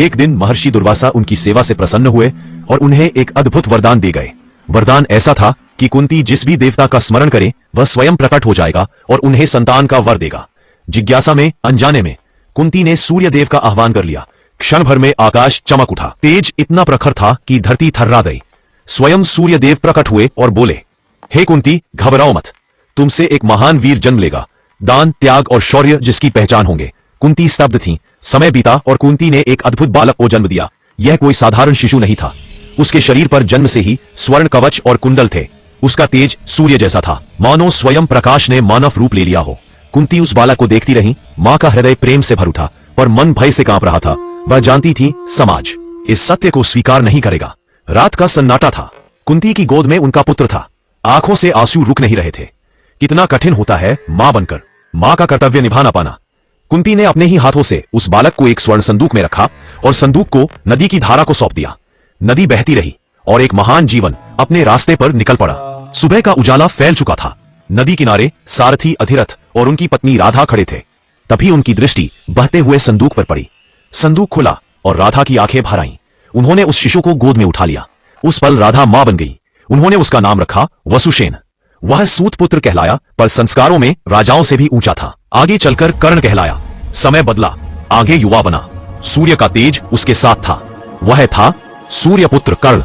एक दिन महर्षि दुर्वासा उनकी सेवा से प्रसन्न हुए और उन्हें एक अद्भुत वरदान दे गए। वरदान ऐसा था कि कुंती जिस भी देवता का स्मरण करे वह स्वयं प्रकट हो जाएगा और उन्हें संतान का वर देगा। जिज्ञासा में, अनजाने में कुंती ने सूर्य देव का आह्वान कर लिया। क्षण भर में आकाश चमक उठा। तेज इतना प्रखर था कि धरती थर्रा गई। स्वयं सूर्य देव प्रकट हुए और बोले, हे कुंती, घबराओ मत, तुमसे एक महान वीर जन्म लेगा। दान, त्याग और शौर्य जिसकी पहचान होंगे। कुंती स्तब्ध थी। समय बीता और कुंती ने एक अद्भुत बालक को जन्म दिया। यह कोई साधारण शिशु नहीं था। उसके शरीर पर जन्म से ही स्वर्ण कवच और कुंडल थे। उसका तेज सूर्य जैसा था, मानो स्वयं प्रकाश ने मानव रूप ले लिया हो। कुंती उस बालक को देखती रही। मां का हृदय प्रेम से भर उठा, पर मन भय से कांप रहा था। वह जानती थी समाज इस सत्य को स्वीकार नहीं करेगा। रात का सन्नाटा था। कुंती की गोद में उनका पुत्र था। आंखों से आंसू रुक नहीं रहे थे। कितना कठिन होता है मां बनकर मां का कर्तव्य निभा ना पाना। कुंती ने अपने ही हाथों से उस बालक को एक स्वर्ण संदूक में रखा और संदूक को नदी की धारा को सौंप दिया। नदी बहती रही और एक महान जीवन अपने रास्ते पर निकल पड़ा। सुबह का उजाला फैल चुका था। नदी किनारे सारथी अधिरथ और उनकी पत्नी राधा खड़े थे। तभी उनकी दृष्टि बहते हुए संदूक पर पड़ी। संदूक खुला और राधा की आंखें भर आईं। उन्होंने उस शिशु को गोद में उठा लिया। उस पल राधा मां बन गई। उन्होंने उसका नाम रखा वसुसेन। वह सूत पुत्र कहलाया, पर संस्कारों में राजाओं से भी ऊंचा था। आगे चलकर कर्ण कहलाया। समय बदला, आगे युवा बना। सूर्य का तेज उसके साथ था। वह था सूर्यपुत्र कर्ण।